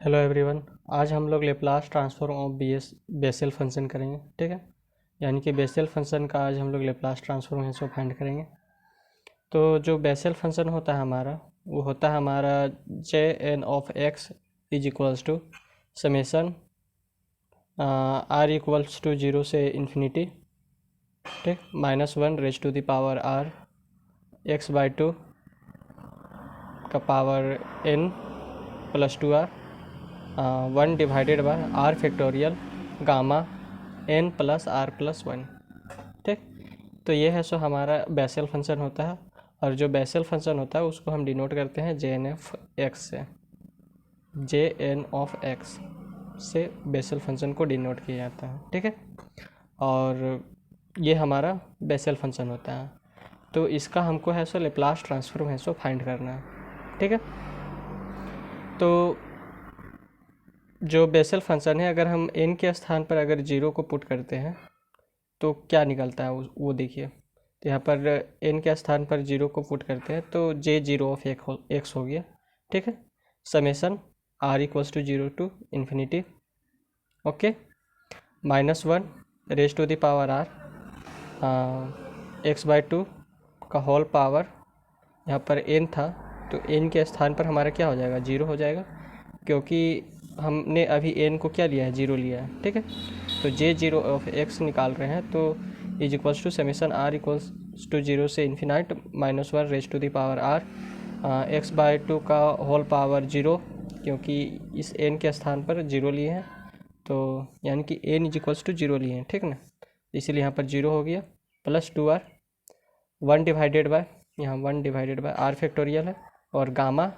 Hello everyone. आज हम लोग Laplace transform of Bessel function करेंगे। ठीक है, यानी कि बेसेल फंक्शन का आज हम लोग लेप्लास ट्रांसफॉर्म है सो फाइंड करेंगे। तो जो बेसेल फंक्शन होता है हमारा, वो होता है हमारा J N of X is equals to summation R equals to zero से इन्फिनिटी, ठीक, -1 raise to the power R X by two का power n plus 2r 1 divided by R factorial gamma n plus are plus 1। ठीक, तो ये है सो हमारा Bessel function होता है। और जो बेसेल फंक्शन होता है उसको हम डिनोट करते हैं जे एन एफ एक्स से। जे एन ऑफ एक्स से बेसेल फंक्शन को डिनोट किया जाता है। ठीक है, और ये हमारा बेसेल फंक्शन होता है। तो इसका हमको है सो लेप्लास ट्रांसफॉर्म है सो फाइंड करना है। ठीक है, तो जो बेसेल फंक्शन है, अगर हम n के स्थान पर अगर जीरो को पुट करते हैं तो क्या निकलता है वो देखिए। तो यहाँ पर n के स्थान पर जीरो को पुट करते हैं तो जे जीरो ऑफ एक्स हो गया। ठीक है, summation r equals to zero to infinity, okay, -1 raise to the power r x by two का होल पावर, यहाँ पर n था तो n के स्थान पर हमारा क्या हो जाएगा, जीरो हो जाएगा, क्योंकि हमने अभी n को क्या लिया है, जीरो लिया है। ठीक है, तो जे जीरो ऑफ एक्स निकाल रहे हैं तो is equals to summation R equals to zero से infinite -1 raise to the power R X by two का होल पावर जीरो, क्योंकि इस n के स्थान पर जीरो लिए हैं तो यानी कि n is equals to zero लिए हैं। ठीक ना, इसीलिए यहाँ पर जीरो हो गया, प्लस 2r 1 डिवाइडेड बाय, यहाँ 1 डिवाइडेड बाय आर फैक्टोरियल है, और गामा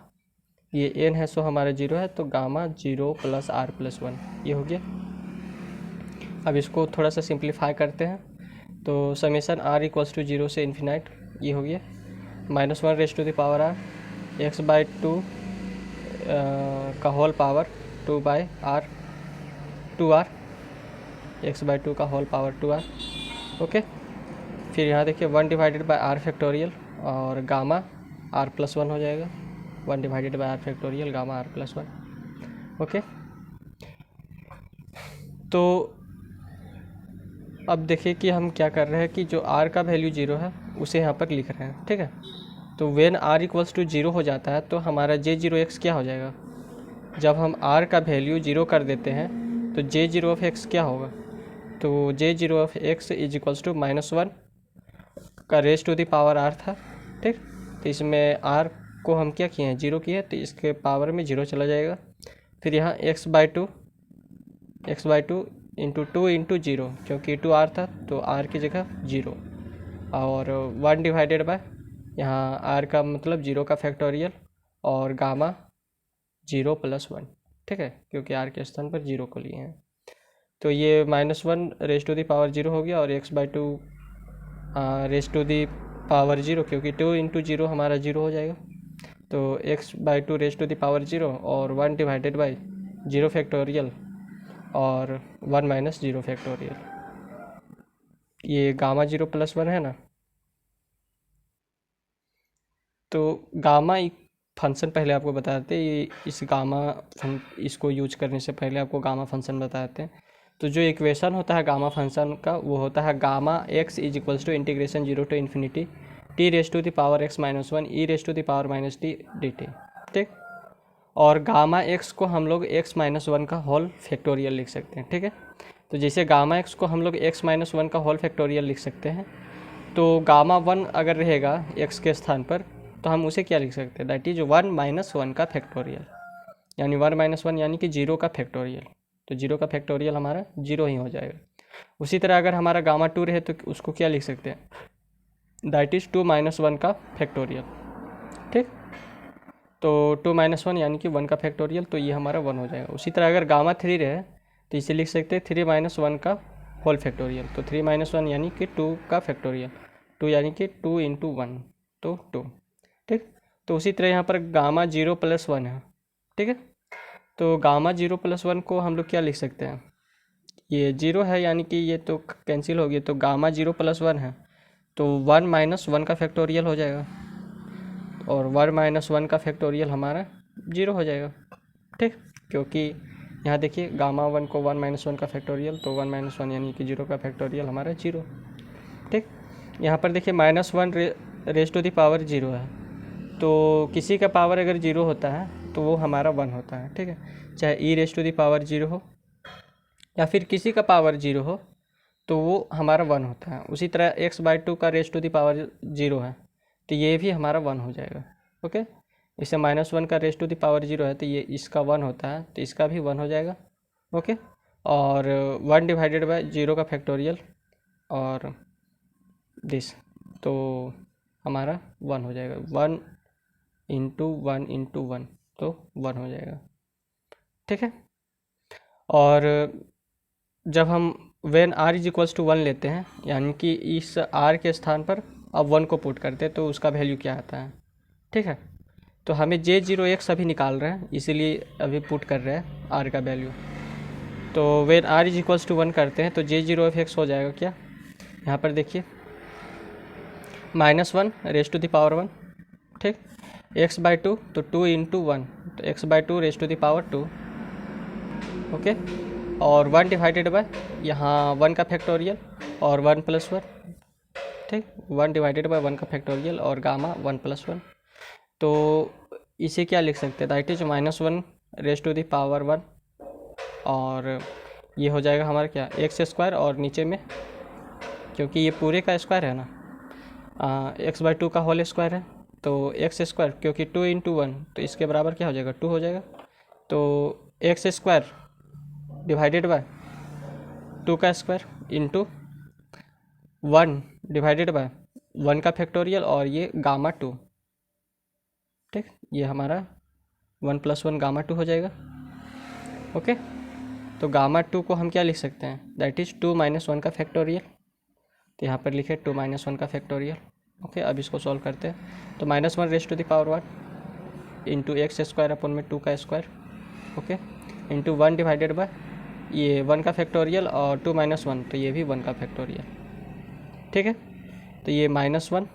ये n है सो हमारा जीरो है तो gamma zero plus are plus 1 ये हो गया। अब इसको थोड़ा सा सिंप्लीफाई करते हैं तो summation r equals to zero से इन्फिनाइट ये हो गया, -1 raise to the power r x by two का whole power 2 by R 2r X by two का होल पावर 2r, ओके। फिर यहाँ देखिए 1 डिवाइडेड बाय आर फैक्टोरियल और गामा आर प्लस 1 हो जाएगा, 1 divided by R factorial gamma R plus 1, okay. तो अब देखिए कि हम क्या कर रहे हैं कि जो r का वैल्यू जीरो है उसे यहाँ पर लिख रहे हैं। ठीक है, तो when r equals to zero हो जाता है तो हमारा जे जीरो एक्स क्या हो जाएगा, जब हम r का वैल्यू जीरो कर देते हैं तो जे जीरो ऑफ एक्स क्या होगा, तो J zero of X is equals to -1 का raise to the power r था। ठीक, तो इसमें r को हम क्या किए हैं, जीरो किए, तो इसके पावर में जीरो चला जाएगा। फिर यहाँ x by two into two into zero, क्योंकि 2r था तो r की जगह जीरो, और 1 डिवाइडेड बाय यहाँ r का मतलब जीरो का फैक्टोरियल और गामा जीरो प्लस 1। ठीक है, क्योंकि r के स्थान पर जीरो को लिए हैं तो ये -1 raise to the power zero हो गया, और x by two raise to the power zero, क्योंकि 2 इंटू जीरो हमारा जीरो हो जाएगा, तो x by two raise to the power zero और 1 डिवाइडेड बाई जीरो फैक्टोरियल और 1 माइनस जीरो फैक्टोरियल, ये गामा जीरो प्लस 1 है ना। तो गामा एक फंक्शन पहले आपको बताते हैं, ये इस गामा इसको यूज करने से पहले आपको गामा फंक्शन बताते हैं। तो जो इक्वेशन होता है गामा फंक्शन का वो होता है gamma x is equals to integration zero to infinity t raise to the power x minus 1 e raise to the power minus t d t. ठीक, और गामा एक्स को हम लोग एक्स माइनस 1 का होल फैक्टोरियल लिख सकते हैं। ठीक है, तो जैसे गामा एक्स को हम लोग एक्स माइनस 1 का होल फैक्टोरियल लिख सकते हैं, तो गामा 1 अगर रहेगा एक्स के स्थान पर तो हम उसे क्या लिख सकते हैं, दैट इज 1 माइनस 1 का फैक्टोरियल, यानी 1 माइनस 1 यानी कि जीरो का फैक्टोरियल, तो जीरो का फैक्टोरियल हमारा जीरो ही हो जाएगा। उसी तरह अगर हमारा गामा 2 रहे तो उसको क्या लिख सकते हैं, दैट इज 2 माइनस 1 का फैक्टोरियल। ठीक, तो 2 माइनस 1 यानी कि 1 का फैक्टोरियल, तो ये हमारा 1 हो जाएगा। उसी तरह अगर गामा 3 रहे तो इसे लिख सकते हैं 3 माइनस 1 का होल फैक्टोरियल, तो 3 माइनस 1 यानी कि 2 का फैक्टोरियल, 2 यानी कि 2 इंटू 1 तो 2। ठीक, तो उसी तरह यहाँ पर गामा जीरो प्लस 1 है। ठीक है, तो गामा जीरो प्लस 1 को हम लोग क्या लिख सकते हैं, ये जीरो है यानी कि ये तो कैंसिल हो गया, तो गामा जीरो प्लस 1 है तो 1 माइनस 1 का फैक्टोरियल हो जाएगा, और 1 माइनस 1 का फैक्टोरियल हमारा जीरो हो जाएगा। ठीक, क्योंकि यहाँ देखिए गामा 1 को 1 - 1 का फैक्टोरियल, तो 1 - 1 यानी कि 0 का फैक्टोरियल हमारा 0। ठीक, यहाँ पर देखिए -1 रेज टू द पावर 0 है, तो किसी का पावर अगर 0 होता है तो वो हमारा 1 होता है। ठीक है, चाहे ई रेज टू द पावर 0 हो या फिर किसी का पावर 0 हो तो वो हमारा 1 होता है। उसी तरह x/2 का रेज टू द पावर 0 है तो ये भी हमारा 1 हो जाएगा। ओके, इसे -1 का रेज टू द पावर 0 है तो ये इसका 1 होता है, तो इसका भी 1 हो जाएगा। ओके, और 1 डिवाइडेड बाय 0 का फैक्टोरियल और दिस, तो हमारा 1 हो जाएगा। 1 × 1 × 1 तो 1 हो जाएगा। ठीक है, और जब हम वेन r = 1 लेते हैं, यानी कि इस r के स्थान पर अब 1 को पुट करते हैं तो उसका वैल्यू क्या आता है। ठीक है, तो हमें J0x अभी निकाल रहे हैं, इसीलिए अभी पुट कर रहे हैं r का वैल्यू। तो वेन r = 1 करते हैं तो J0x हो जाएगा क्या, यहाँ पर देखिए -1 रेज टू द पावर 1। ठीक, x/2 तो 2 × 1 तो x/2 raise to the power 2। Okay, और 1 डिवाइडेड बाय यहाँ 1 का फैक्टोरियल और 1 + 1। ठीक, 1 डिवाइडेड बाय 1 का फैक्टोरियल और गामा 1 + 1, तो इसे क्या लिख सकते हैं, that is -1 raise to the power 1, और ये हो जाएगा हमारा क्या x² और नीचे में, क्योंकि ये पूरे का स्क्वायर है ना, x/2 का होल स्क्वायर है तो x², क्योंकि 2 × 1 तो इसके बराबर क्या हो जाएगा 2 हो जाएगा, तो x² डिवाइडेड बाय 2 का स्क्वायर इंटू 1 डिवाइडेड बाय 1 का फैक्टोरियल और ये गामा 2। ठीक, ये हमारा 1 + 1 गामा 2 हो जाएगा। ओके, तो गामा 2 को हम क्या लिख सकते हैं, दैट इज 2 - 1 का फैक्टोरियल, तो यहाँ पर लिखे 2 - 1 का फैक्टोरियल। ओके, अब इसको सॉल्व करते हैं तो -1 raise to the power 1 into x² अपन में 2 का square. Okay, into 1 divided by ये 1 का फैक्टोरियल और 2 - 1 तो ये भी 1 का फैक्टोरियल। ठीक है, तो ये -1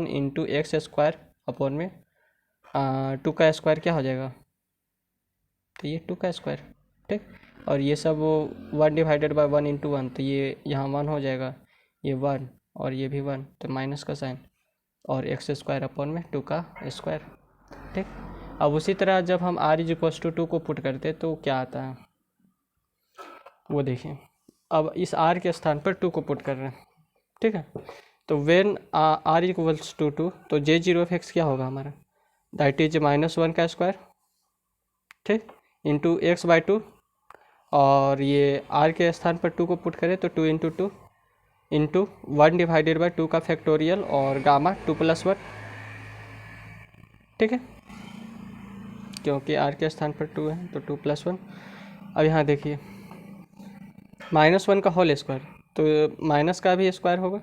इंटू x² अपन में 2 का स्क्वायर क्या हो जाएगा, तो ये 2 का स्क्वायर। ठीक, और ये सब 1 डिवाइडेड बाय 1 × 1 तो ये यहाँ 1 हो जाएगा, ये 1 और ये भी 1 तो माइनस का साइन, और x² अपन में 2 का स्क्वायर। ठीक, अब उसी तरह जब हम r = 2 को पुट करते हैं तो क्या आता है वो देखिए। अब इस r के स्थान पर 2 को पुट कर रहे हैं। ठीक है, तो वेन r = 2 तो J0x क्या होगा हमारा, दैट इज -1 का स्क्वायर। ठीक, इंटू x/2, और ये r के स्थान पर 2 को पुट करें तो 2 × 2 इंटू 1 डिवाइडेड बाय 2 का फैक्टोरियल और गामा 2 + 1। ठीक है, क्योंकि r के स्थान पर 2 है तो 2 + 1। अब यहाँ देखिए -1 का होल स्क्वायर, तो माइनस का भी स्क्वायर होगा,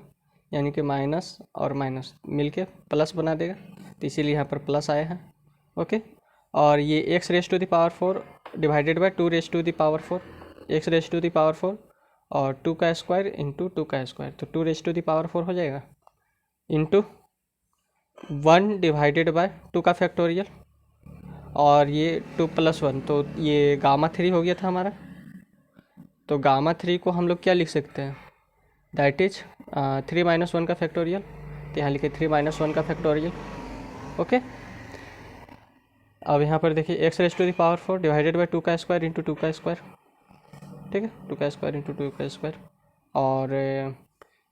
यानी कि माइनस और माइनस मिलके प्लस बना देगा, तो इसीलिए यहाँ पर प्लस आया है। ओके, और ये x raise to the power 4 divided by 2 raise to the power 4, x raise to the power 4 और 2 का स्क्वायर इंटू 2 का स्क्वायर, तो 2 रेज टू द पावर 4 हो जाएगा, इंटू 1 डिवाइडेड बाय 2 का फैक्टोरियल और ये 2 + 1, तो ये गामा 3 हो गया था हमारा। तो गामा 3 को हम लोग क्या लिख सकते हैं, दैट इज 3 - 1 का फैक्टोरियल, तो यहाँ लिखे 3 - 1 का फैक्टोरियल। ओके, अब यहाँ पर देखिए x raise to the power 4 divided by 2 का स्क्वायर इंटू 2 का स्क्वायर। ठीक है, 2 का स्क्वायर इंटू 2 का स्क्वायर, और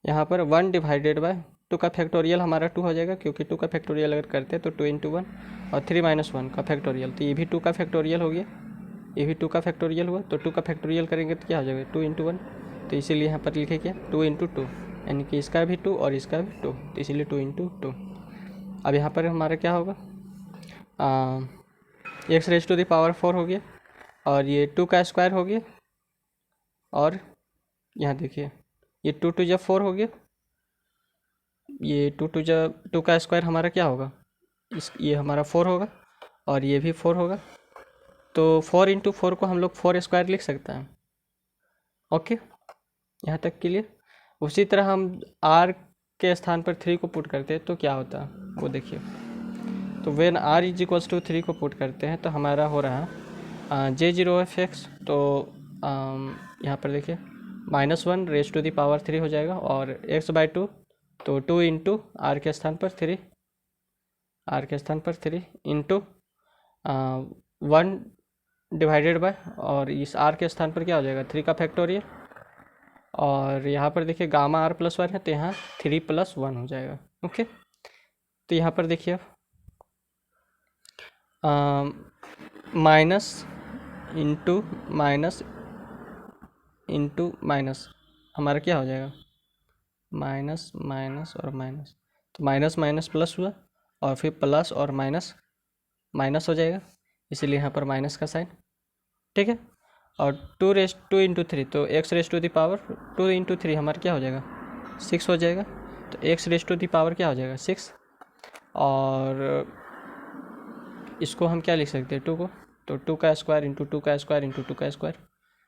यहाँ पर 1 डिवाइडेड बाय 2 का फैक्टोरियल हमारा 2 हो जाएगा, क्योंकि 2 का फैक्टोरियल अगर करते हैं तो 2 × 1 और 3 - 1 का फैक्टोरियल, तो ये भी 2 का फैक्टोरियल हो गया, ये भी 2 का फैक्टोरियल हुआ, तो 2 का फैक्टोरियल करेंगे तो क्या हो जाएगा 2 × 1, तो इसीलिए यहाँ पर लिखे क्या 2 × 2, यानी कि इसका भी 2 और इसका भी 2, तो इसीलिए 2 × 2। अब यहाँ पर हमारा क्या होगा, x raise to the power 4 हो गया, और ये 2 का स्क्वायर हो गया, और यहाँ देखिए ये 2 × 2 = 4 हो गया, ये 2 × 2 = 2 का स्क्वायर हमारा क्या होगा, ये हमारा 4 होगा और ये भी 4 होगा, तो 4 × 4 को हम लोग 4² लिख सकते हैं। ओके, यहाँ तक के लिए। उसी तरह हम r के स्थान पर 3 को पुट करते हैं तो क्या होता है वो देखिए। तो वेन r = 3 को पुट करते हैं तो हमारा हो रहा है J0 of x, तो यहाँ पर देखिए -1 रेज टू द पावर 3 हो जाएगा, और x/2 तो 2 इंटू आर के स्थान पर 3, आर के स्थान पर 3 इंटू 1 डिवाइडेड बाय, और इस आर के स्थान पर क्या हो जाएगा 3 का फैक्टोरियल, और यहाँ पर देखिए गामा r + 1 है तो यहाँ 3 + 1 हो जाएगा। ओके, तो यहाँ पर देखिए minus into minus into minus हमारा क्या हो जाएगा माइनस माइनस और माइनस, तो माइनस माइनस प्लस हुआ और फिर प्लस और माइनस माइनस हो जाएगा, इसीलिए यहाँ पर माइनस का साइन। ठीक है, और 2 इंटू 3 तो x⁻² 2 इंटू 3 हमारा क्या हो जाएगा 6 हो जाएगा, तो x⁻² क्या हो जाएगा 6, और इसको हम क्या लिख सकते हैं 2 को, तो 2 का स्क्वायर इंटू 2 का स्क्वायर इंटू 2 का स्क्वायर,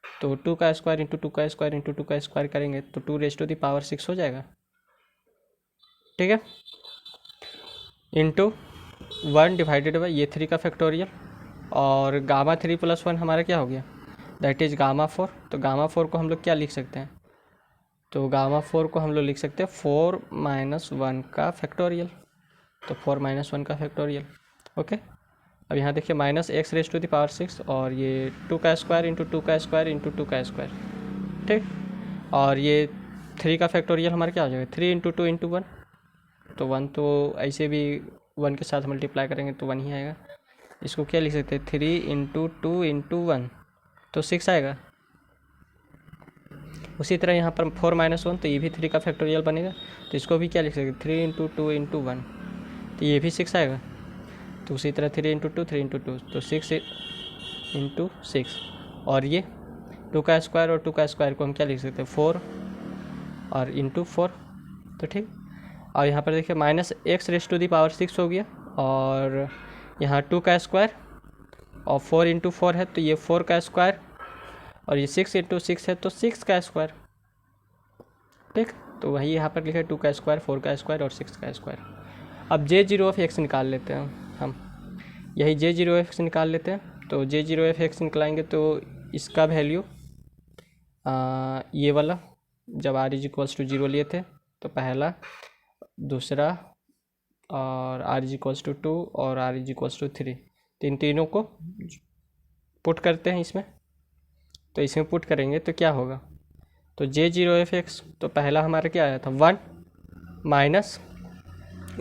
तो 2 का स्क्वायर इंटू 2 का स्क्वायर इंटू 2 का स्क्वायर करेंगे तो 2⁻6 हो जाएगा। ठीक है, इंटू 1 डिवाइडेड बाई ये 3 का फैक्टोरियल, और गामा 3 + 1 हमारा क्या हो गया दैट इज़ गामा 4, तो गामा 4 को हम लोग क्या लिख सकते हैं, तो गामा 4 को हम लोग लिख सकते हैं 4 - 1 का फैक्टोरियल, तो 4 - 1 का फैक्टोरियल। ओके, अब यहाँ देखिए -x⁻6 और ये 2 का स्क्वायर इंटू 2 का स्क्वायर इंटू 2 का स्क्वायर। ठीक, और ये 3 का फैक्टोरियल हमारा क्या हो जाएगा 3 इंटू 2 इंटू 1, तो 1 तो ऐसे भी 1 के साथ मल्टीप्लाई करेंगे तो 1 ही आएगा, इसको क्या लिख सकते हैं 3 इंटू 2 इंटू 1 तो 6 आएगा। उसी तरह यहाँ पर 4 - 1 तो ये भी 3 का फैक्टोरियल बनेगा, तो इसको भी क्या लिख सकते हैं 3 इंटू 2 इंटू 1 तो ये भी 6 आएगा, तो उसी तरह 3 इंटू 2 3 इंटू 2 तो 6 इंटू 6, और ये 2 का स्क्वायर और 2 का स्क्वायर को हम क्या लिख सकते हैं 4 और इंटू 4, तो ठीक। और यहाँ पर देखिए -x⁻6 हो गया, और यहाँ 2 का स्क्वायर और 4 इंटू 4 है तो ये 4 का स्क्वायर, और ये 6 इंटू 6 है तो 6 का स्क्वायर। ठीक, तो वही यहाँ पर लिखा 2 का स्क्वायर 4 का स्क्वायर और 6 का स्क्वायर। अब J0 निकाल लेते हैं हम, यही J0 निकाल लेते हैं, तो J0 निकालेंगे तो इसका वैल्यू ये वाला जब r=0 लिए थे तो पहला, दूसरा, और r=2 और r=3, तो इन तीनों को पुट करते हैं इसमें, तो इसमें पुट करेंगे तो क्या होगा, तो J0 तो पहला हमारा क्या आया था 1 माइनस,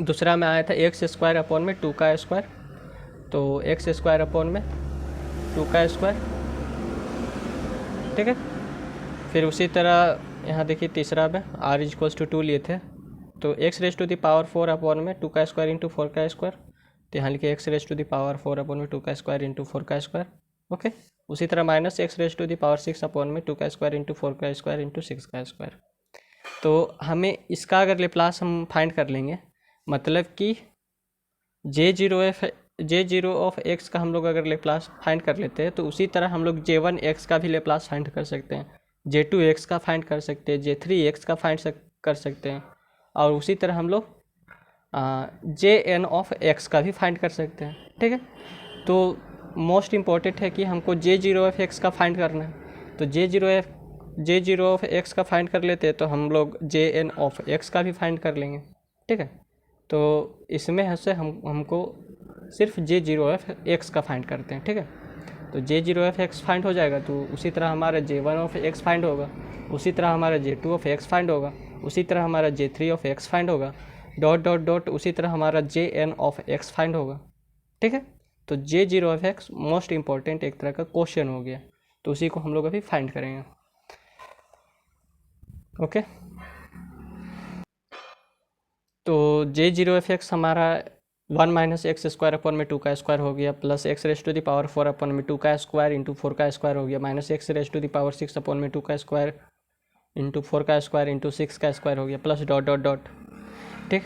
दूसरा में आया था x² 2 का स्क्वायर, तो x² 2 का स्क्वायर। ठीक है, फिर उसी तरह यहाँ देखिए तीसरा में r=2 लिए थे तो x⁻4 2 का स्क्वायर इंटू 4 का स्क्वायर, तो यहाँ लिखे x⁻4 2 का स्क्वायर इंटू 4 का स्क्वायर। ओके, उसी तरह -x⁻6 2 का स्क्वायर इंटू 4 का स्क्वायर इंटू 6 का स्क्वायर। तो हमें इसका अगर लेप्लास हम फाइंड कर लेंगे, मतलब कि J0 का हम लोग अगर लेप्लास फाइंड कर लेते हैं तो उसी तरह हम लोग J1 का भी लेप्लास फाइंड कर सकते हैं, J2 का फाइंड कर सकते हैं, J3 का फाइंड कर सकते हैं, और उसी तरह हम लोग Jn का भी फाइंड कर सकते हैं। ठीक है, तो मोस्ट इम्पॉर्टेंट है कि हमको J0 का फाइंड करना है, तो J0 का फाइंड कर लेते हैं तो हम लोग Jn का भी फाइंड कर लेंगे। ठीक है, तो इसमें से हमको सिर्फ J0 का फाइंड करते हैं। ठीक है, तो J0 फाइंड हो जाएगा तो उसी तरह हमारा J1 फाइंड होगा, उसी तरह हमारा J2 फाइंड होगा, उसी तरह हमारा J3 फाइंड होगा, डॉट डॉट डॉट उसी तरह हमारा Jn फाइंड होगा। ठीक है, तो J0 मोस्ट इम्पॉर्टेंट एक तरह का क्वेश्चन हो गया, तो उसी को हम लोग अभी फाइंड करेंगे। ओके, तो J0 हमारा 1 - x² 2 का स्क्वायर हो गया, प्लस x⁻4 2 का स्क्वायर इंटू 4 का स्क्वायर हो गया, -x⁻6 2 का स्क्वायर इंटू 4 का स्क्वायर इंटू 6 का स्क्वायर हो गया, प्लस डॉट डॉट डॉट। ठीक,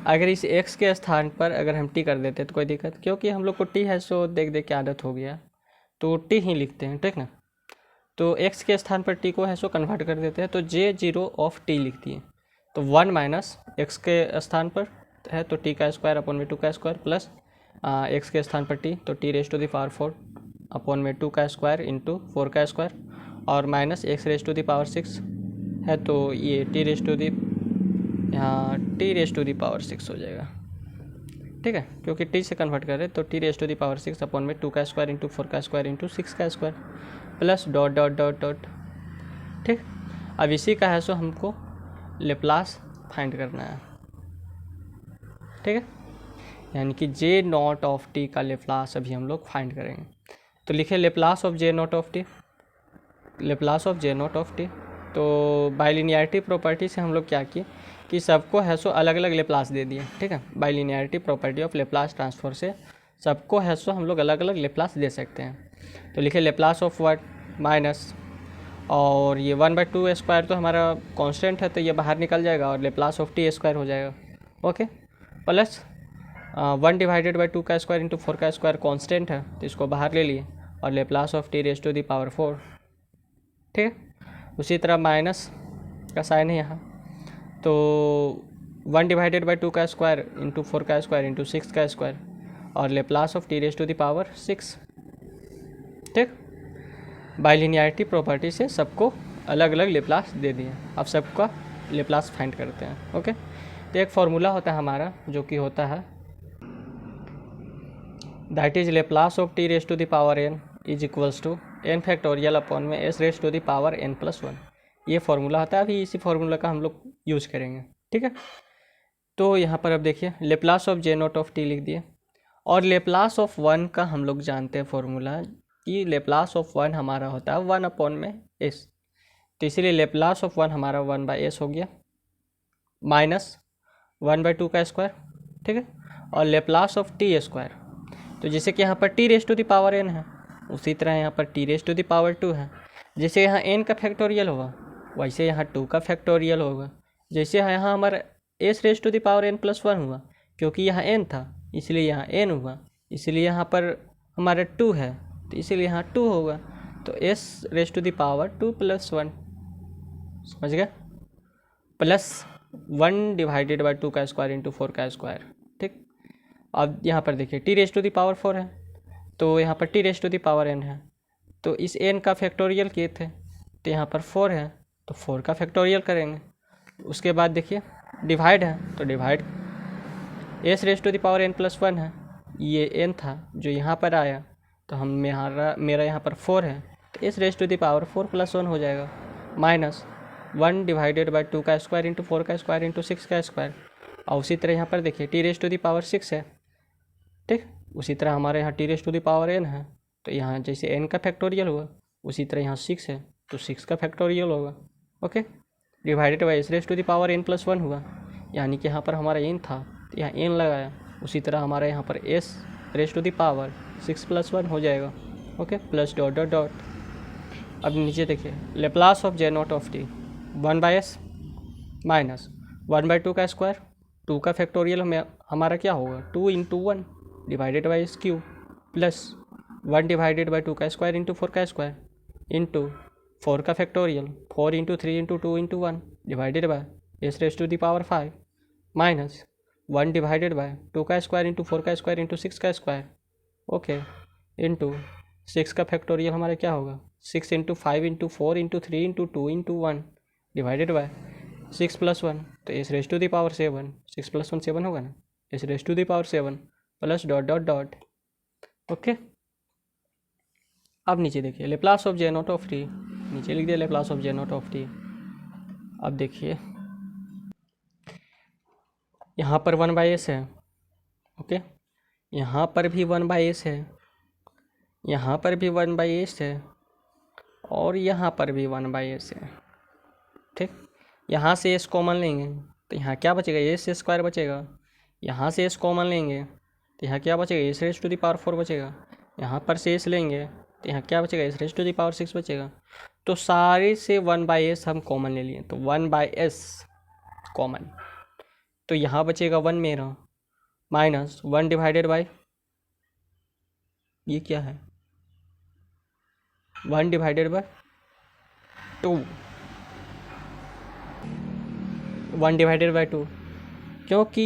अगर इस x के स्थान पर अगर हम t कर देते तो कोई दिक्कत, क्योंकि हम लोग को t है सो देख देख के आदत हो गया तो t ही लिखते हैं। ठीक ना, तो x के स्थान पर t को है सो कन्वर्ट कर देते हैं, तो J0 लिख दिए, तो 1 - x के स्थान पर है तो t का स्क्वायर 2 का स्क्वायर प्लस x के स्थान पर t तो t⁻4 अपॉन में 2 का स्क्वायर इंटू 4 का स्क्वायर और minus x raise to the power 6 है, तो ये t रेज टू दी, यहाँ t raise to the power 6 हो जाएगा। ठीक है, क्योंकि t से कन्वर्ट करें तो t raise to the power 6 अपॉन में 2 का स्क्वायर इंटू 4 का स्क्वायर इंटू 6 का square plus dot dot dot dot. ठीक, अब इसी का है सो हमको लेप्लास फाइंड करना है। ठीक है, यानी कि जे नॉट ऑफ टी का लेप्लास अभी हम लोग फाइंड करेंगे। तो लिखे Laplace of J nought of T, Laplace of J nought of T. तो बाइलिनियरिटी प्रॉपर्टी से हम लोग क्या किए कि सबको है सो अलग अलग लेप्लास दे दिए। ठीक है, बाइलिनियरिटी प्रॉपर्टी ऑफ लेप्लास ट्रांसफर से सबको है सो हम लोग अलग अलग लेप्लास दे सकते हैं। तो लिखे लेप्लास ऑफ व्हाट माइनस, और ये 1/2 स्क्वायर तो हमारा कांस्टेंट है तो ये बाहर निकल जाएगा और लेप्लास ऑफ टी स्क्वायर हो जाएगा। ओके, प्लस 1/2 का स्क्वायर इंटू 4 का स्क्वायर कांस्टेंट है तो इसको बाहर ले लिए और Laplace of t raise to the power 4। ठीक है, उसी तरह माइनस का साइन है यहाँ, तो 1/2 का स्क्वायर इंटू 4 का स्क्वायर इंटू 6 का स्क्वायर और Laplace of t raise to the power 6। ठीक, बाइलिनियरिटी प्रॉपर्टी से सबको अलग अलग लेप्लास दे दिए। अब सबका लेप्लास फाइंड करते हैं। ओके, तो एक फार्मूला होता है हमारा जो कि होता है that is Laplace of t raise to the power n is equals to n factorial upon में s raise to the power n+1। ये फार्मूला होता है, अभी इसी फार्मूला का हम लोग यूज़ करेंगे। ठीक है, तो यहाँ पर अब देखिए Laplace of J nought of T लिख दिए और लेप्लास ऑफ 1 का हम लोग जानते हैं फार्मूला कि लेप्लास ऑफ 1 हमारा होता है 1 अपॉन में s। तो इसीलिए लेप्लास ऑफ 1 हमारा 1/s हो गया माइनस 1/2 का स्क्वायर। ठीक है, और लेप्लास ऑफ टी स्क्वायर, तो जैसे कि यहाँ पर t raise to the power n है उसी तरह यहाँ पर t raise to the power 2 है। जैसे यहाँ n का फैक्टोरियल होगा वैसे यहाँ 2 का फैक्टोरियल होगा। जैसे यहाँ हमारा s raise to the power n+1 हुआ, क्योंकि यहाँ n था इसलिए यहाँ n हुआ, इसलिए यहाँ पर हमारा 2 है तो इसीलिए यहाँ 2 होगा। तो s raise to the power 2+1, समझ गए, प्लस 1/2 का स्क्वायर इंटू 4 का स्क्वायर। ठीक, अब यहाँ पर देखिए t raise to the power 4 है तो यहाँ पर t raise to the power n है, तो इस n का फैक्टोरियल किए थे तो यहाँ पर 4 है तो 4 का फैक्टोरियल करेंगे। उसके बाद देखिए डिवाइड है तो divide s raise to the power n+1 है, ये n था जो यहाँ पर आया तो हम मेरा यहाँ पर 4 है तो s raise to the power 4+1 हो जाएगा माइनस 1/2 का स्क्वायर इंटू 4 का स्क्वायर इंटू 6 का स्क्वायर। और उसी तरह यहाँ पर देखिए t raise to the power 6 है। ठीक, उसी तरह हमारे यहाँ t raise to the power n है तो यहाँ जैसे n का फैक्टोरियल हुआ उसी तरह यहाँ 6 है तो 6 का फैक्टोरियल होगा। Okay, divided by s raise to the power n+1 हुआ, यानी कि यहाँ पर हमारा n था तो यहाँ n लगाया, उसी तरह हमारा यहाँ पर s raise to the power 6+1 हो जाएगा। Okay, plus dot dot dot. अब नीचे देखिए Laplace of J nought of t 1/s minus 1/2 का स्क्वायर, 2 का फैक्टोरियल में हमारा क्या होगा 2 into 1 divided by S Q plus 1/2 का स्क्वायर इंटू 4 का स्क्वायर इंटू 4 का factorial 4 into 3 into 2 into 1 divided by s raise to the power 5 minus 1/2 का स्क्वायर इंटू 4 का स्क्वायर इंटू 6 का स्क्वायर। ओके, इंटू 6 का फैक्टोरियल हमारा क्या होगा 6 into 5 into 4 into 3 into 2 into 1 divided by 6+1 तो s raise to the power 7, 6+1 7 होगा ना, s raise to the power 7 plus dot dot dot. Okay, अब नीचे देखिए Laplace of J nought of t, नीचे लिख दिया Laplace of J nought of t. अब देखिए यहाँ पर 1/s है। ओके, यहाँ पर भी 1/s है, यहाँ पर भी 1/s है और यहाँ पर भी 1/s है। ठीक, यहाँ से s कॉमन लेंगे तो यहाँ क्या बचेगा s स्क्वायर बचेगा, यहाँ से s कॉमन लेंगे तो यहाँ क्या बचेगा s raise to the power 4 बचेगा, यहाँ पर से s लेंगे तो यहाँ क्या बचेगा s raise to the power 6 बचेगा। तो सारे से 1/s हम कॉमन ले लिए तो 1/s कॉमन, तो यहाँ बचेगा 1 मेरा माइनस 1 डिवाइडेड बाई ये क्या है 1 डिवाइडेड बाई 2, 1 डिवाइडेड बाई 2, क्योंकि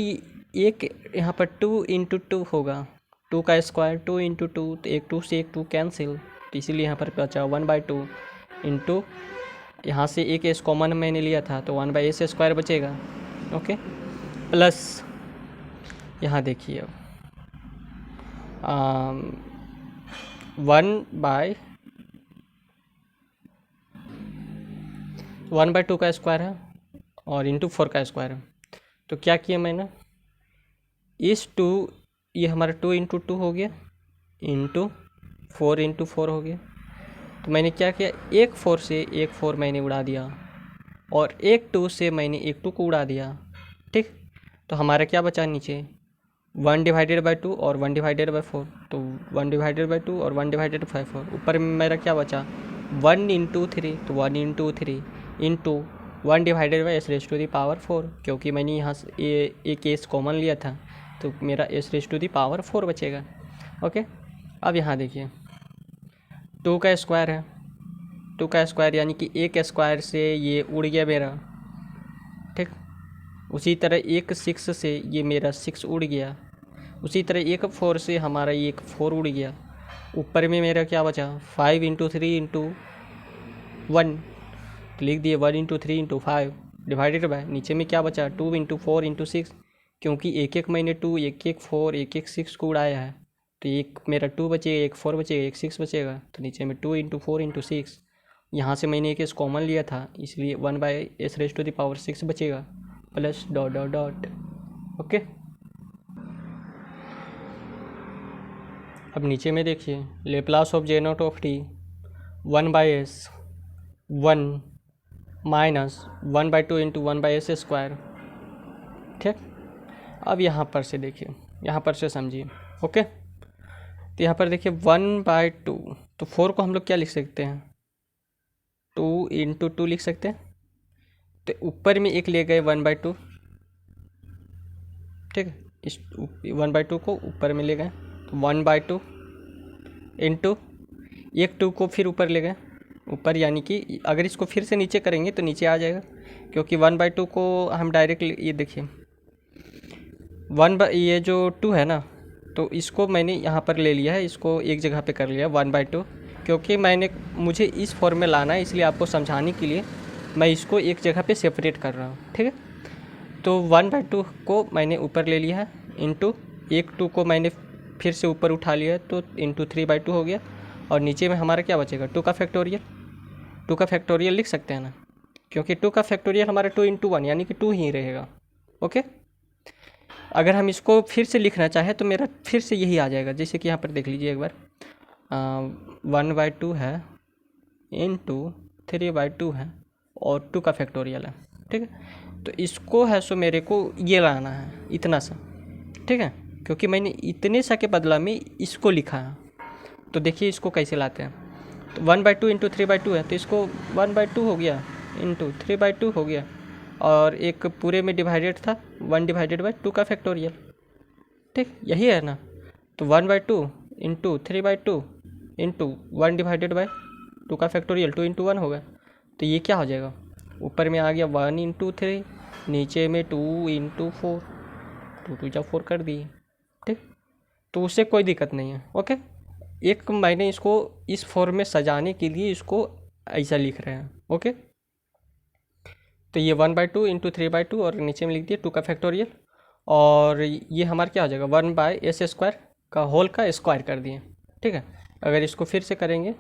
एक यहाँ पर 2 इंटू 2 होगा, 2 का स्क्वायर 2 इंटू 2, तो एक 2 से एक 2 कैंसिल, तो इसीलिए यहाँ पर बचा 1/2 इंटू, यहाँ से एक एस कॉमन मैंने लिया था तो 1/s स्क्वायर बचेगा। ओके, प्लस यहाँ देखिए अब 1/2 का स्क्वायर है और इंटू 4 का स्क्वायर है। तो क्या किया मैंने, इस 2, ये हमारा 2 इंटू 2 हो गया इंटू 4 इंटू 4 हो गया। तो मैंने क्या किया, एक 4 से एक 4 मैंने उड़ा दिया और एक 2 से मैंने एक 2 को उड़ा दिया। ठीक, तो हमारा क्या बचा नीचे, 1/2 और 1/4, तो 1/2 और 1/4। ऊपर में मेरा क्या बचा 1 इंटू 3, तो 1 इंटू 3 इंटू 1/s⁴, क्योंकि मैंने यहाँ से एक एस कॉमन लिया था तो मेरा s⁴ बचेगा। ओके, अब यहाँ देखिए 2 का स्क्वायर है, 2 का स्क्वायर यानी कि एक स्क्वायर से ये उड़ गया मेरा। ठीक, उसी तरह एक 6 से ये मेरा 6 उड़ गया, उसी तरह एक 4 से हमारा ये एक 4 उड़ गया। ऊपर में मेरा क्या बचा 5 इंटू 3 इंटू 1, तो लिख दिए 1 इंटू 3 इंटू 5 डिवाइडेड बाय, नीचे में क्या बचा 2 इंटू 4 इंटू 6, क्योंकि एक एक मैंने 2, एक एक 4, एक एक 6 को उड़ाया है, तो एक मेरा 2 बचेगा, एक 4 बचेगा, एक 6 बचेगा, तो नीचे में 2 इंटू 4 इंटू 6, यहाँ से मैंने एक एस कॉमन लिया था इसलिए 1/s⁴ बचेगा, plus dot dot dot. Okay, अब नीचे में देखिए Laplace of J0 1/s 1 minus 1/2 into 1/s²। ठीक, अब यहाँ पर से देखिए, यहाँ पर से समझिए। ओके, तो यहाँ पर देखिए 1/2, तो 4 को हम लोग क्या लिख सकते हैं 2 इंटू 2 लिख सकते हैं, तो ऊपर में एक ले गए 1/2। ठीक है, इस 1/2 को ऊपर में ले गए, तो 1/2 इंटू एक 2 को फिर ऊपर ले गए, ऊपर यानी कि अगर इसको फिर से नीचे करेंगे तो नीचे आ जाएगा, क्योंकि 1/2 को हम डायरेक्ट, ये देखिए ये जो 2 है ना, तो इसको मैंने यहाँ पर ले लिया है, इसको एक जगह पे कर लिया 1/2, क्योंकि मुझे इस फॉर्म में लाना है, इसलिए आपको समझाने के लिए मैं इसको एक जगह पे सेपरेट कर रहा हूँ। ठीक है, तो 1/2 को मैंने ऊपर ले लिया है इंटू एक 2 को मैंने फिर से ऊपर उठा लिया है, तो इंटू 3/2 हो गया, और नीचे में हमारा क्या बचेगा 2 का फैक्टोरियल। 2 का फैक्टोरियल लिख सकते हैं ना, क्योंकि 2 का फैक्टोरियल हमारा 2 इंटू 1 यानी कि 2 ही रहेगा। ओके, अगर हम इसको फिर से लिखना चाहें तो मेरा फिर से यही आ जाएगा, जैसे कि यहाँ पर देख लीजिए एक बार 1/2 है इंटू 3/2 है और 2 का फैक्टोरियल है। ठीक है, तो इसको है सो मेरे को ये लाना है इतना सा। ठीक है, क्योंकि मैंने इतने सा के बदला में इसको लिखा है, तो देखिए इसको कैसे लाते हैं, तो 1/2 इंटू 3/2 है, तो इसको 1/2 हो गया इंटू 3/2 हो गया, और एक पूरे में डिवाइडेड था 1/2 का फैक्टोरियल। ठीक, यही है ना, तो 1/2 इंटू 3/2 इंटू 1/2 का फैक्टोरियल 2 इंटू 1 होगा, तो ये क्या हो जाएगा, ऊपर में आ गया 1 इंटू 3, नीचे में 2 इंटू 4, 2 2 जा 4 कर दिए। ठीक, तो उससे कोई दिक्कत नहीं है। ओके, एक मैंने इसको इस फॉर्म में सजाने के लिए इसको ऐसा लिख रहे हैं। ओके, तो ये 1/2 इंटू 3/2 और नीचे में लिख दिया 2 का फैक्टोरियल, और ये हमारा क्या हो जाएगा 1/s² का होल का स्क्वायर कर दिए। ठीक है, अगर इसको फिर से करेंगे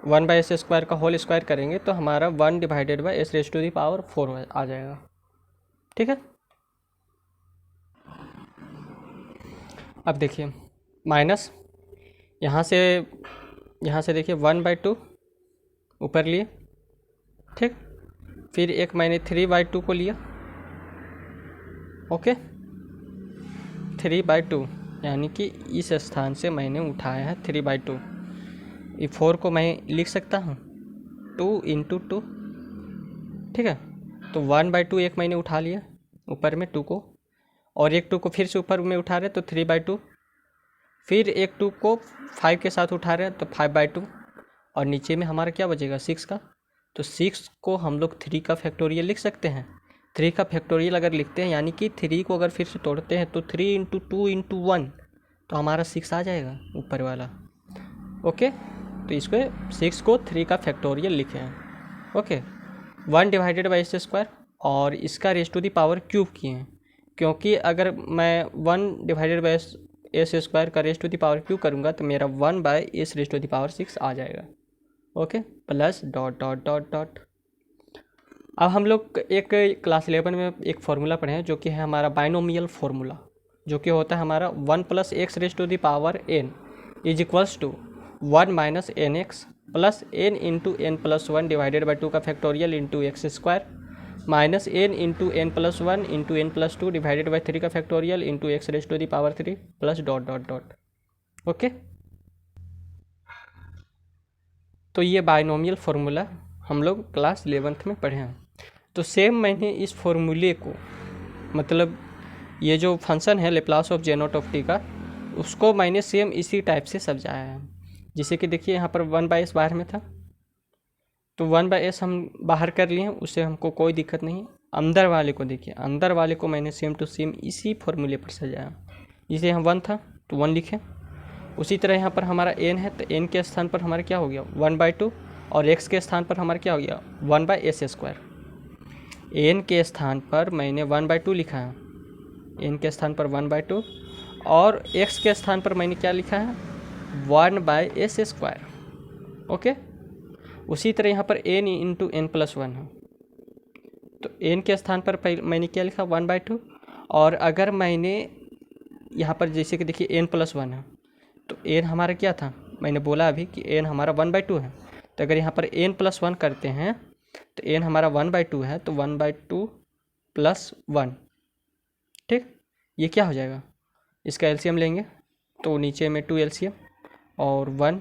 1/s² का होल स्क्वायर करेंगे तो हमारा 1/s⁴ आ जाएगा। ठीक है, अब देखिए माइनस यहाँ से देखिए 1/2 ऊपर लिए। ठीक, फिर एक मैंने 3/2 को लिया। ओके, 3/2 यानी कि इस स्थान से मैंने उठाया है 3/2। ये 4 को मैं लिख सकता हूँ 2 इंटू 2। ठीक है, तो 1/2 एक मैंने उठा लिया ऊपर में 2 को, और एक 2 को फिर से ऊपर में उठा रहे तो 3/2, फिर एक 2 को 5 के साथ उठा रहे हैं तो 5/2, और नीचे में हमारा क्या बचेगा 6 का, तो 6 को हम लोग 3 का फैक्टोरियल लिख सकते हैं। 3 का फैक्टोरियल अगर लिखते हैं यानी कि 3 को अगर फिर से तोड़ते हैं तो 3 इंटू 2 इंटू 1, तो हमारा 6 आ जाएगा ऊपर वाला। ओके, तो इसको 6 को 3 का फैक्टोरियल लिखे हैं। Okay, 1 divided by s square, और इसका raise to the power cube किए हैं, क्योंकि अगर मैं 1 डिवाइडेड बाई एस स्क्वायर का raise to the power cube करूँगा तो मेरा 1 by s raise to the power 6 आ जाएगा। Okay, plus dot dot dot dot. अब हम लोग एक क्लास 11 में एक फार्मूला पढ़े हैं जो कि है हमारा बाइनोमियल फार्मूला, जो कि होता है हमारा 1 plus x raise to the power n is equals to 1 minus n x plus n into n plus 1 divided by 2 का factorial into x square minus n into n plus 1 into n plus 2 divided by 3 का factorial into x raise to the power 3 plus dot dot dot. Okay, तो ये binomial formula हम लोग class 11th में पढ़े हैं। तो सेम मैंने इस फार्मूले को, मतलब ये जो फंक्शन है Laplace of J nought of T का, उसको मैंने सेम इसी टाइप से समझाया है। जैसे कि देखिए यहाँ पर 1 बाई एस बाहर में था, तो 1 बाई एस हम बाहर कर लिए, उससे हमको कोई दिक्कत नहीं। अंदर वाले को देखिए, अंदर वाले को मैंने सेम टू सेम इसी फार्मूले पर सजाया। जैसे यहाँ 1 था तो 1 लिखें, उसी तरह यहाँ पर हमारा n है तो n के स्थान पर हमारा क्या हो गया 1/2, और x के स्थान पर हमारा क्या हो गया 1 बाई एस स्क्वायर। n के स्थान पर मैंने 1/2 लिखा है, n के स्थान पर 1/2, और x के स्थान पर मैंने क्या लिखा है 1 बाई एस स्क्वायर। ओके, उसी तरह यहाँ पर n इंटू एन प्लस 1 है, तो n के स्थान पर मैंने क्या लिखा 1/2, और अगर मैंने यहाँ पर जैसे कि देखिए n प्लस 1 है, तो n हमारा क्या था, मैंने बोला अभी कि n हमारा 1/2 है, तो अगर यहाँ पर n प्लस 1 करते हैं तो n हमारा 1/2 है, तो 1/2 प्लस 1, ठीक, ये क्या हो जाएगा, इसका एलसीएम लेंगे तो नीचे में 2 एलसीएम और 1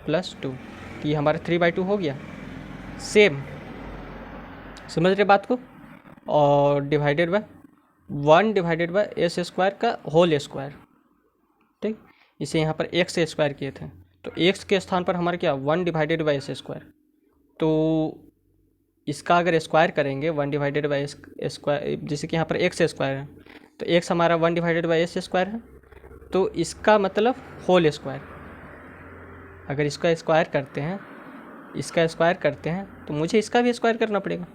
प्लस 2, तो ये हमारा 3/2 हो गया। सेम, समझ रहे बात को, और divided by 1 divided by S square का होल स्क्वायर, ठीक, इसे यहाँ पर एक्स से स्क्वायर किए थे, तो एक्स के स्थान पर हमारा क्या 1 डिवाइडेड बाई एस स्क्वायर, तो इसका अगर स्क्वायर करेंगे 1 डिवाइडेड बाई एस स्क्वायर, जैसे कि यहाँ पर एक्स स्क्वायर है, तो एक्स हमारा 1 डिवाइडेड बाई एस स्क्वायर है, तो इसका मतलब होल स्क्वायर। अगर इसका स्क्वायर करते हैं, इसका स्क्वायर करते हैं, तो मुझे इसका भी स्क्वायर करना पड़ेगा,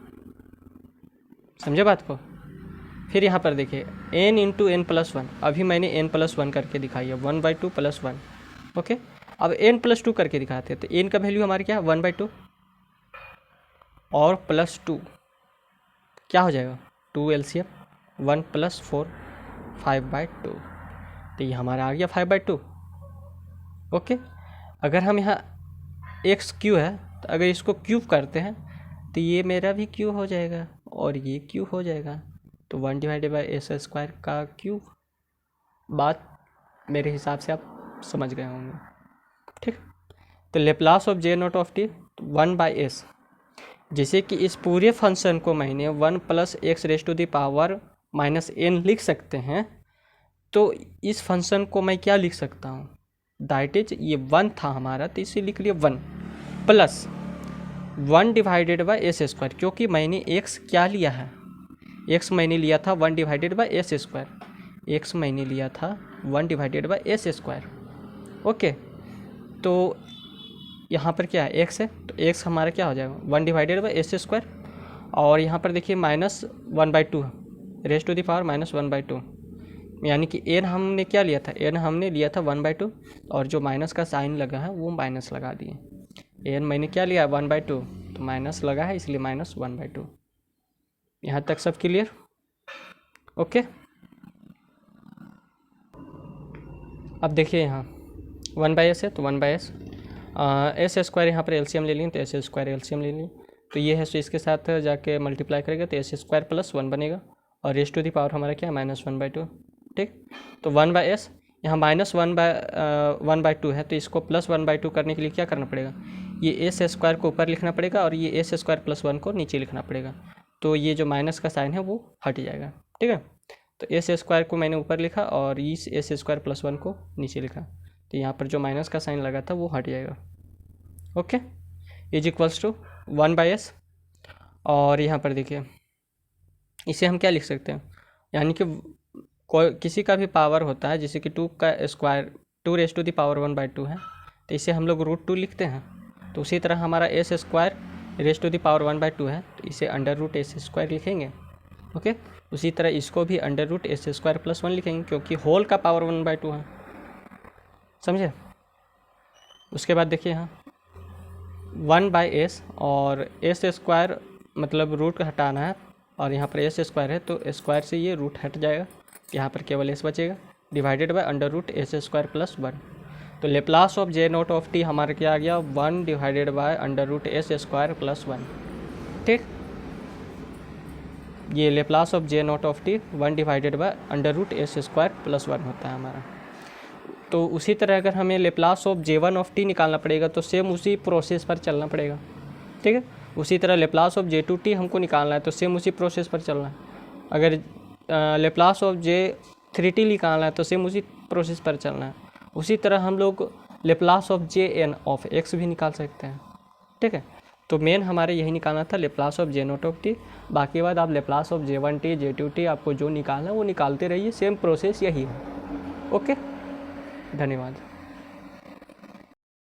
समझे बात को। फिर यहाँ पर देखिए n इंटू एन प्लस 1, अभी मैंने n प्लस 1 करके दिखाई है 1/2 प्लस 1। ओके, अब n प्लस 2 करके दिखाते हैं, तो n का वैल्यू हमारी क्या 1/2 और प्लस 2 क्या हो जाएगा 2 एलसीएम 1 प्लस 4 5/2, तो ये हमारा आ गया 5/2। ओके, अगर हम यहाँ एक्स क्यू है, तो अगर इसको क्यूब करते हैं तो ये मेरा भी क्यूब हो जाएगा और ये क्यूब हो जाएगा, तो 1 डिवाइडेड बाई एस स्क्वायर का क्यूब। बात मेरे हिसाब से आप समझ गए होंगे, ठीक। तो Laplace of J nought of t 1 by s, जैसे कि इस पूरे फंक्शन को मैंने 1 plus x raise to the power minus n लिख सकते हैं, तो इस फंक्शन को मैं क्या लिख सकता हूँ, दैट इज ये 1 था हमारा, तो इसे लिख लिया 1 plus 1 divided by s square, क्योंकि मैंने एक्स क्या लिया है, एक्स मैंने लिया था 1 divided by s square, x मैंने लिया था 1 divided by s square. Okay, तो यहाँ पर क्या है एक्स है, तो एक्स हमारा क्या हो जाएगा 1 डिवाइडेड बाई एस स्क्वायर, और यहाँ पर देखिए minus 1/2 raise to the power minus 1/2, यानी कि एन हमने क्या लिया था, एन हमने लिया था 1/2, और जो माइनस का साइन लगा है वो माइनस लगा दिए। एन मैंने क्या लिया 1/2, तो माइनस लगा है इसलिए माइनस 1/2। यहाँ तक सब क्लियर। ओके, अब देखिए यहाँ 1 बाई एस है, तो 1 बाई एस एस स्क्वायर, यहाँ पर एलसीएम ले लें तो एस स्क्वायर एलसीएम ले लें, तो ये है, तो इसके साथ जाके मल्टीप्लाई करेगा तो एस स्क्वायर प्लस 1 बनेगा, और रेस टू दी पावर हमारा क्या है माइनस 1/2, ठीक। तो 1 बाई एस, यहाँ माइनस 1/2 है, तो इसको प्लस 1/2 करने के लिए क्या करना पड़ेगा, ये एस स्क्वायर को ऊपर लिखना पड़ेगा और ये एस स्क्वायर प्लस 1 को नीचे लिखना पड़ेगा, तो ये जो माइनस का साइन है वो हट जाएगा, ठीक है। तो एस स्क्वायर को मैंने ऊपर लिखा और इस एस स्क्वायर प्लस 1 को नीचे लिखा, तो यहाँ पर जो माइनस का साइन लगा था वो हट जाएगा। Okay, is equals to 1 by s, और यहाँ पर देखिए इसे हम क्या लिख सकते हैं, यानी कि कोई किसी का भी पावर होता है, जैसे कि 2 का square 2 raise to the power 1/2 है, तो इसे हम लोग √2 लिखते हैं। तो उसी तरह हमारा s square raise to the power 1/2 है, तो इसे √s² लिखेंगे। ओके, उसी तरह इसको भी √s² + 1 लिखेंगे, क्योंकि होल का पावर 1/2 है, समझे। उसके बाद देखिए यहाँ 1/s और s² मतलब रूट हटाना है, और यहाँ पर s² है तो स्क्वायर से ये रूट हट जाएगा, यहाँ पर केवल s बचेगा, डिवाइडेड बाय √s² + 1। तो लेप्लास ऑफ J0 हमारे क्या आ गया, 1 डिवाइडेड बाय √s² + 1। ठीक, ये Laplace of J0 1 divided bye √s² + 1 होता है हमारा। तो उसी तरह अगर हमें लेप्लास ऑफ J1 निकालना पड़ेगा तो सेम उसी प्रोसेस पर चलना पड़ेगा। ठीक है, उसी तरह लेप्लास ऑफ J2 हमको निकालना है तो सेम उसी प्रोसेस पर चलना है। अगर लेप्लास ऑफ J3 निकालना है तो सेम उसी प्रोसेस पर चलना है। उसी तरह हम लोग लेप्लास ऑफ Jn भी निकाल सकते हैं। ठीक है, तो मेन हमारे यही निकालना था, लेप्लास ऑफ J0। बाकी बाद आप लेप्लास ऑफ J1 J2 आपको जो निकालना है वो निकालते रहिए, सेम प्रोसेस यही है। ओके, धन्यवाद।